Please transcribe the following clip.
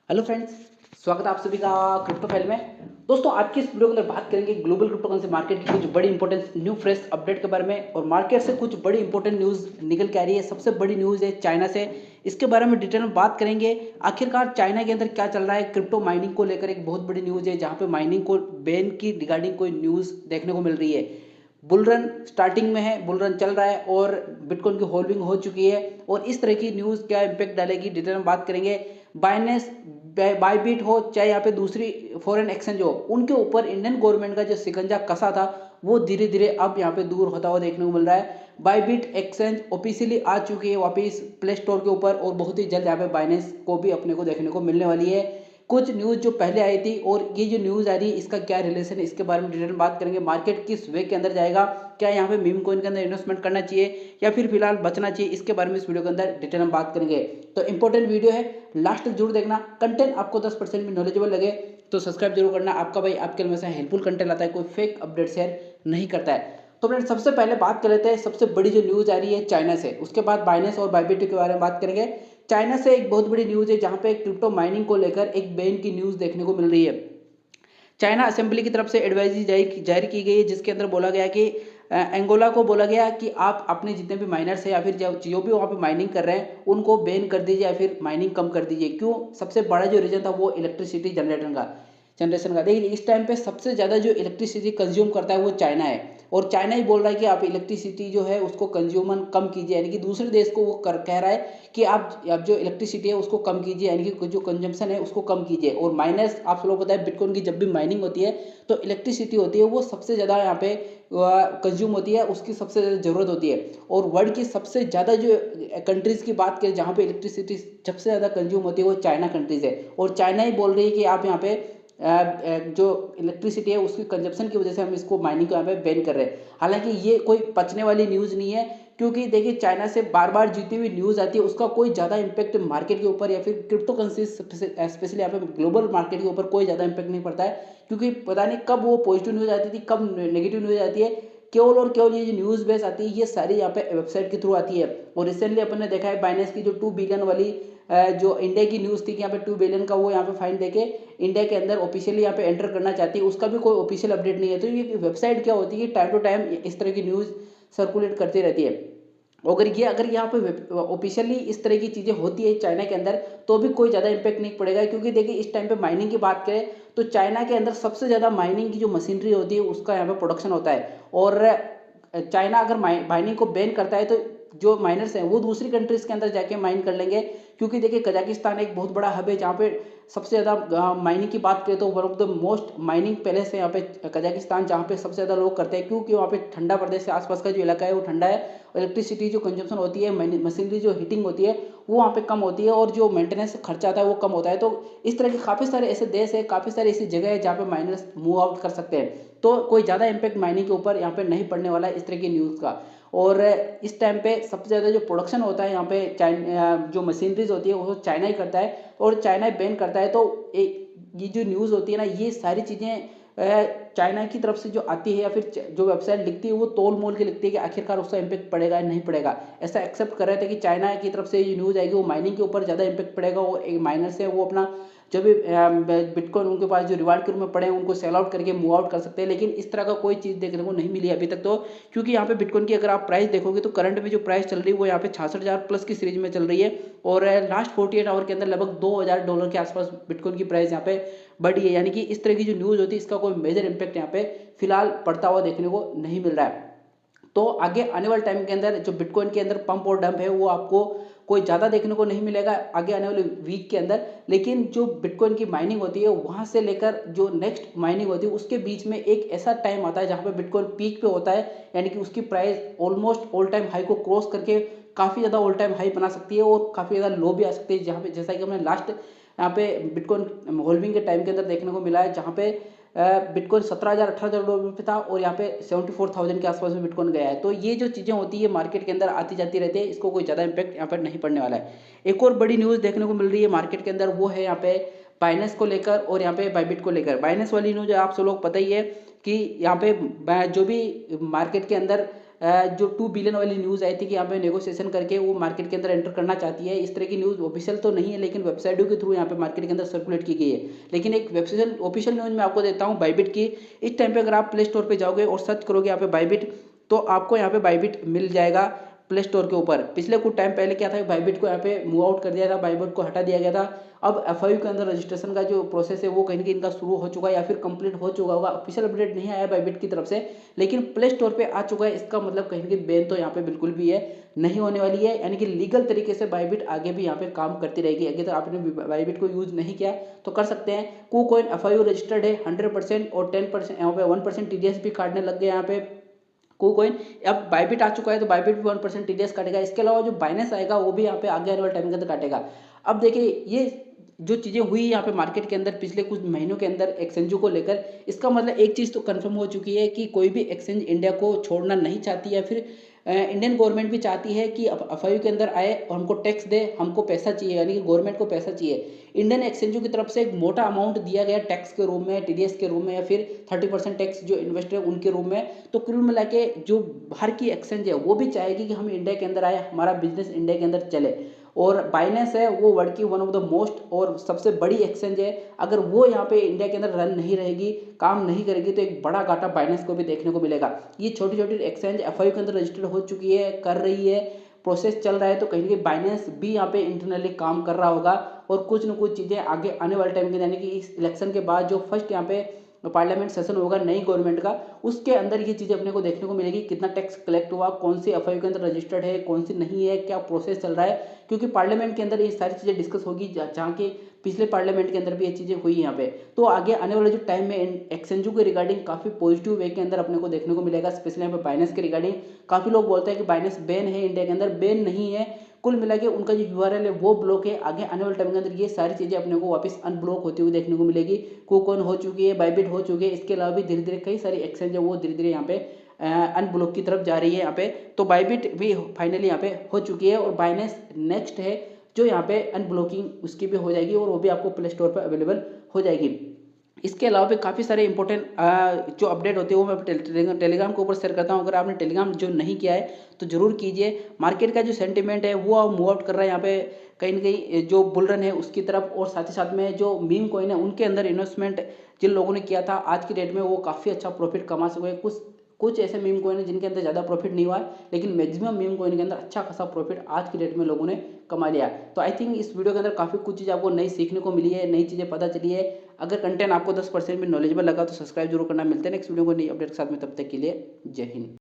Hello friends, स्वागत है आप सभी का क्रिप्टो फाइल में। दोस्तों, आज की इस वीडियो के अंदर बात करेंगे ग्लोबल क्रिप्टो करेंसी मार्केट की कुछ बड़ी इंपॉर्टेंट न्यू फ्रेश अपडेट के बारे में। और मार्केट से कुछ बड़ी इंपॉर्टेंट न्यूज़ निकल के आ रही है। सबसे बड़ी न्यूज़ है चाइना से। इसके बारे में डिटेल में बात करेंगे। आखिरकार चाइना के अंदर क्या चल रहा है। क्रिप्टो माइनिंग को लेकर एक बहुत बड़ी न्यूज़ है, जहाँ पे माइनिंग को बैन की रिगार्डिंग कोई न्यूज़ देखने को मिल रही है। बुल रन स्टार्टिंग में है, बुल रन चल रहा है और बिटकॉइन की होल्डिंग हो चुकी है। और इस तरह की न्यूज़ क्या इम्पैक्ट डालेगी, डिटेल में बात करेंगे। बाइनेंस, बाईबिट हो चाहे यहाँ पे दूसरी फॉरेन एक्सचेंज हो, उनके ऊपर इंडियन गवर्नमेंट का जो शिकंजा कसा था, वो धीरे धीरे अब यहाँ पे दूर होता हुआ देखने को मिल रहा है। बाईबिट एक्सचेंज ऑफिशियली आ चुकी है वापस प्ले स्टोर के ऊपर, और बहुत ही जल्द यहाँ पे बाइनेंस को भी अपने को देखने को मिलने वाली है। कुछ न्यूज़ जो पहले आई थी और ये जो न्यूज़ आ रही है, इसका क्या रिलेशन है, इसके बारे में डिटेल में बात करेंगे। मार्केट किस वे के अंदर जाएगा, क्या यहाँ पे मीम कॉइन के अंदर इन्वेस्टमेंट करना चाहिए या फिर फिलहाल बचना चाहिए, इसके बारे में इस वीडियो के अंदर डिटेल में बात करेंगे। तो इंपॉर्टेंट वीडियो है, लास्ट तक जरूर देखना। कंटेंट आपको 10% भी नॉलेजेबल लगे तो सब्सक्राइब जरूर करना। आपका भाई आपके हमेशा हेल्पफुल कंटेंट लाता है, कोई फेक अपडेट शेयर नहीं करता है। तो फ्रेंड्स, सबसे पहले बात कर लेते हैं सबसे बड़ी जो न्यूज़ आ रही है चाइना से। उसके बाद बाइनेंस और बाईबिट के बारे में बात करेंगे। चाइना से एक बहुत बड़ी न्यूज़ है, जहाँ पे क्रिप्टो माइनिंग को लेकर एक बैन की न्यूज़ देखने को मिल रही है। चाइना असेंबली की तरफ से एडवाइजरी जारी की गई है, जिसके अंदर बोला गया कि एंगोला को बोला गया कि आप अपने जितने भी माइनर्स हैं या फिर जो भी वहाँ पे माइनिंग कर रहे हैं, उनको बैन कर दीजिए या फिर माइनिंग कम कर दीजिए। क्यों? सबसे बड़ा जो रीजन था वो इलेक्ट्रिसिटी जनरेशन का। देखिए, इस टाइम पे सबसे ज़्यादा जो इलेक्ट्रिसिटी कंज्यूम करता है वो चाइना है। और चाइना ही बोल रहा है कि आप इलेक्ट्रिसिटी जो है उसको कंज्यूमन कम कीजिए, यानी कि दूसरे देश को वो कह रहा है कि आप जो इलेक्ट्रिसिटी है उसको कम कीजिए, यानी कि जो कंजम्पशन है उसको कम कीजिए। और माइनस, आप सब लोग पता है, बिटकॉइन की जब भी माइनिंग होती है तो इलेक्ट्रिसिटी होती है वो सबसे ज़्यादा यहाँ पे कंज्यूम होती है, उसकी सबसे ज़्यादा ज़रूरत होती है। और वर्ल्ड की सबसे ज़्यादा जो कंट्रीज़ की बात करें जहाँ पे इलेक्ट्रिसिटी सबसे ज़्यादा कंज्यूम होती है वो चाइना कंट्रीज़ है। और चाइना ही बोल रही है कि आप यहाँ पे जो इलेक्ट्रिसिटी है उसकी कंजप्शन की वजह से हम इसको माइनिंग को यहाँ पे बैन कर रहे हैं। हालांकि ये कोई पचने वाली न्यूज़ नहीं है, क्योंकि देखिए चाइना से बार बार जीती हुई न्यूज़ आती है, उसका कोई ज़्यादा इंपैक्ट मार्केट के ऊपर या फिर क्रिप्टो करेंसी स्पेशली यहाँ पे ग्लोबल मार्केट के ऊपर कोई ज़्यादा इंपैक्ट नहीं पड़ता है। क्योंकि पता नहीं कब वो पॉजिटिव न्यूज़ आती थी, कब नेगेटिव न्यूज़ आती है। केवल और केवल ये जो न्यूज़ बेस आती है ये सारी यहाँ पे वेबसाइट के थ्रू आती है। और रिसेंटली अपन ने देखा है बाइनेंस की जो 2 बिलियन वाली जो इंडिया की न्यूज़ थी कि यहाँ पे 2 बिलियन का वो यहाँ पे फाइन देके इंडिया के अंदर ऑफिशियली यहाँ पे एंटर करना चाहती है, उसका भी कोई ऑफिशियल अपडेट नहीं है। तो ये वेबसाइट क्या होती है, टाइम टू टाइम इस तरह की न्यूज़ सर्कुलेट करती रहती है। अगर यहाँ पे ऑफिशियली इस तरह की चीज़ें होती है चाइना के अंदर, तो भी कोई ज़्यादा इम्पैक्ट नहीं पड़ेगा। क्योंकि देखिए, इस टाइम पे माइनिंग की बात करें तो चाइना के अंदर सबसे ज़्यादा माइनिंग की जो मशीनरी होती है उसका यहाँ पे प्रोडक्शन होता है। और चाइना अगर माइनिंग को बैन करता है तो जो माइनर्स हैं वो दूसरी कंट्रीज़ के अंदर जाके माइन कर लेंगे। क्योंकि देखिए, कजाकिस्तान एक बहुत बड़ा हब है, जहाँ पे सबसे ज़्यादा माइनिंग की बात करें तो one of the most mining palace है यहाँ पे कजाकिस्तान, जहाँ पे सबसे ज़्यादा लोग करते हैं। क्योंकि वहाँ पे ठंडा प्रदेश से आसपास का जो इलाका है वो ठंडा है। इलेक्ट्रिसिटी जो कंजम्पशन होती है, मशीनरी जो हीटिंग होती है वो वहाँ पे कम होती है, और जो मेंटेनेंस खर्चा आता है वो कम होता है। तो इस तरह के काफ़ी सारे ऐसे देश है, काफ़ी सारी ऐसी जगह है जहाँ पे माइनर्स मूव आउट कर सकते हैं। तो कोई ज़्यादा इम्पैक्ट माइनिंग के ऊपर यहाँ पे नहीं पड़ने वाला है इस तरह की न्यूज़ का। और इस टाइम पे सबसे ज़्यादा जो प्रोडक्शन होता है यहाँ पे जो मशीनरीज होती है वो चाइना ही करता है, और चाइना ही बैन करता है। तो ये जो न्यूज़ होती है ना, ये सारी चीज़ें चाइना की तरफ से जो आती है या फिर जो वेबसाइट लिखती है वो तोल मोल के लिखती है कि आखिरकार उसका इम्पैक्ट पड़ेगा या नहीं पड़ेगा। ऐसा एक्सेप्ट कर रहे थे कि चाइना की तरफ से ये न्यूज़ आएगी वो माइनिंग के ऊपर ज़्यादा इम्पैक्ट पड़ेगा, और एक माइनर से वो अपना जो भी बिटकॉइन उनके पास जो रिवार्ड के रूप में पड़े हैं उनको सेल आउट करके मूव आउट कर सकते हैं। लेकिन इस तरह का कोई चीज़ देखने को नहीं मिली अभी तक तो। क्योंकि यहाँ पे बिटकॉइन की अगर आप प्राइस देखोगे तो करंट में जो प्राइस चल रही है वो यहाँ पे 66,000 प्लस की सीरीज में चल रही है। और लास्ट 48 आवर के अंदर लगभग $2,000 के आसपास बिटकॉइन की प्राइस यहाँ पे बढ़ी है। यानी कि इस तरह की जो न्यूज़ होती है इसका कोई मेजर इंपैक्ट यहाँ पे फिलहाल पड़ता हुआ देखने को नहीं मिल रहा है। तो आगे आने वाले टाइम के अंदर जो बिटकॉइन के अंदर पंप और डंप है वो आपको कोई ज़्यादा देखने को नहीं मिलेगा आगे आने वाले वीक के अंदर। लेकिन जो बिटकॉइन की माइनिंग होती है वहाँ से लेकर जो नेक्स्ट माइनिंग होती है उसके बीच में एक ऐसा टाइम आता है जहाँ पे बिटकॉइन पीक पे होता है, यानी कि उसकी price almost all time high को क्रॉस करके काफ़ी ज़्यादा ऑल टाइम हाई बना सकती है और काफ़ी ज़्यादा लो भी आ सकती है। जहाँ पे जैसा कि हमने लास्ट यहाँ पे बिटकॉइन होल्डिंग के टाइम के अंदर देखने को मिला है, जहाँ पे बिटकॉइन 17,000 $18,000 पे था और यहाँ पे 74,000 के आसपास में बिटकॉइन गया है। तो ये जो चीज़ें होती है मार्केट के अंदर आती जाती रहती है, इसको कोई ज़्यादा इंपैक्ट यहाँ पर नहीं पड़ने वाला है। एक और बड़ी न्यूज़ देखने को मिल रही है मार्केट के अंदर, वो है यहाँ पे बाइनेंस को लेकर और यहाँ पे बाईबिट को लेकर। बाइनेंस वाली न्यूज़ आप सब लोग पता ही है कि यहाँ पे जो भी मार्केट के अंदर जो 2 बिलियन वाली न्यूज़ आई थी कि यहाँ पे नेगोशिएशन करके वो मार्केट के अंदर एंटर करना चाहती है। इस तरह की न्यूज़ ऑफिशियल तो नहीं है, लेकिन वेबसाइटों के थ्रू यहाँ पे मार्केट के अंदर सर्कुलेट की गई है। लेकिन एक ऑफिशियल न्यूज़ मैं आपको देता हूँ बाइबिट की। इस टाइम पे अगर आप प्ले स्टोर पे जाओगे और सर्च करोगे यहाँ पे बाइबिट, तो आपको यहाँ पे बाइबिट मिल जाएगा प्ले स्टोर के ऊपर। पिछले कुछ टाइम पहले क्या था, बाइबिट को यहाँ पे मूव आउट कर दिया था, बाइबिट को हटा दिया गया था। अब एफआईयू के अंदर रजिस्ट्रेशन का जो प्रोसेस है वो कहीं ना कहीं इनका शुरू हो चुका है या फिर कंप्लीट हो चुका होगा। ऑफिशियल अपडेट नहीं आया बाइबिट की तरफ से, लेकिन प्ले स्टोर पे आ चुका है। इसका मतलब कहीं ना कहीं बैन तो यहाँ पे बिल्कुल भी है नहीं होने वाली है, यानी कि लीगल तरीके से बाइबिट आगे भी यहाँ पे काम करती रहेगी। अगर आपने बाइबिट को यूज नहीं किया तो कर सकते हैं। KuCoin एफआईयू रजिस्टर्ड है 100% और 10% यहाँ पे 1% टीडीएस भी काटने लग गए यहाँ पे KuCoin। अब बाइबिट आ चुका है तो बाइबिट भी 1% टीडीएस काटेगा। इसके अलावा जो बाइनेंस आएगा वो भी यहाँ पे आगे आने वाले टाइम के अंदर काटेगा। अब देखिए ये जो चीज़ें हुई यहाँ पे मार्केट के अंदर पिछले कुछ महीनों के अंदर एक्सचेंजों को लेकर, इसका मतलब एक चीज़ तो कंफर्म हो चुकी है कि कोई भी एक्सचेंज इंडिया को छोड़ना नहीं चाहती, या फिर इंडियन गवर्नमेंट भी चाहती है कि एफआईयू के अंदर आए और हमको टैक्स दे, हमको पैसा चाहिए, यानी कि गवर्नमेंट को पैसा चाहिए। इंडियन एक्सचेंजों की तरफ से एक मोटा अमाउंट दिया गया टैक्स के रूप में, टीडीएस के रूप में, या फिर 30% टैक्स जो इन्वेस्टर है उनके रूप में। तो कुल मिला के जो बाहर की एक्सचेंज है वो भी चाहेगी कि हम इंडिया के अंदर आए, हमारा बिजनेस इंडिया के अंदर चले। और बाइनेंस है वो वर्ल्ड की वन ऑफ द मोस्ट और सबसे बड़ी एक्सचेंज है। अगर वो यहाँ पे इंडिया के अंदर रन नहीं रहेगी, काम नहीं करेगी, तो एक बड़ा घाटा बाइनेंस को भी देखने को मिलेगा। ये छोटी छोटी एक्सचेंज एफआईयू के अंदर रजिस्टर्ड हो चुकी है, कर रही है, प्रोसेस चल रहा है, तो कहीं ना कहीं बाइनेंस भी यहाँ पे इंटरनली काम कर रहा होगा। और कुछ ना कुछ चीज़ें आगे आने वाले टाइम के, यानी कि इस इलेक्शन के बाद जो फर्स्ट यहाँ पे पार्लियामेंट सेशन होगा नई गवर्नमेंट का, उसके अंदर ये चीज़ें अपने को देखने को मिलेगी। कितना टैक्स कलेक्ट हुआ, कौन सी एफआईयू के अंदर रजिस्टर्ड है, कौन सी नहीं है, क्या प्रोसेस चल रहा है, क्योंकि पार्लियामेंट के अंदर ये सारी चीज़ें डिस्कस होगी, जहाँ के पिछले पार्लियामेंट के अंदर भी ये चीज़ें हुई यहाँ पे। तो आगे आने वाले जो टाइम में एक्सचेंजों के रिगार्डिंग काफ़ी पॉजिटिव वे के अंदर अपने को देखने को मिलेगा, स्पेशली यहाँ पे बाइनेंस के रिगार्डिंग। काफ़ी लोग बोलते हैं कि बाइनेंस बैन है इंडिया के अंदर, बैन नहीं है। कुल मिला के उनका जो यूआरएल है वो ब्लॉक है। आगे आने वाले टाइम के अंदर ये सारी चीज़ें अपने को वापस अनब्लॉक होती हुई देखने को मिलेगी। KuCoin हो चुकी है, बाइबिट हो चुकी है, इसके अलावा भी धीरे धीरे कई सारी एक्सचेंज है वो धीरे धीरे यहाँ पे अनब्लॉक की तरफ जा रही है यहाँ पे। तो बाइबिट भी फाइनली यहाँ पे हो चुकी है, और बाइनेंस नेक्स्ट है जो यहाँ पे अनब्लॉकिंग उसकी भी हो जाएगी, और वो भी आपको प्ले स्टोर पर अवेलेबल हो जाएगी। इसके अलावा भी काफ़ी सारे इंपॉर्टेंट जो अपडेट होते हैं वो मैं टेलीग्राम के ऊपर शेयर करता हूँ। अगर आपने टेलीग्राम जो नहीं किया है तो ज़रूर कीजिए। मार्केट का जो सेंटीमेंट है वो मूव आउट कर रहा है यहाँ पे कहीं ना कहीं जो बुल रन है उसकी तरफ, और साथ ही साथ में जो मीम कॉइन है उनके अंदर इन्वेस्टमेंट जिन लोगों ने किया था आज की डेट में वो काफ़ी अच्छा प्रॉफिट कमा सके। कुछ कुछ ऐसे मीम कॉइन है जिनके अंदर ज़्यादा प्रॉफिट नहीं हुआ है, लेकिन मैक्सिमम मीम कॉइन के अंदर अच्छा खासा प्रॉफिट आज की डेट में लोगों ने कमा लिया। तो आई थिंक इस वीडियो के अंदर काफ़ी कुछ चीज़ आपको नई सीखने को मिली है, नई चीज़ें पता चली है। अगर कंटेंट आपको 10% भी नॉलेजेबल लगा तो सब्सक्राइब जरूर करना। मिलते हैं नेक्स्ट वीडियो को नई अपडेट के साथ में, तब तक के लिए जय हिंद।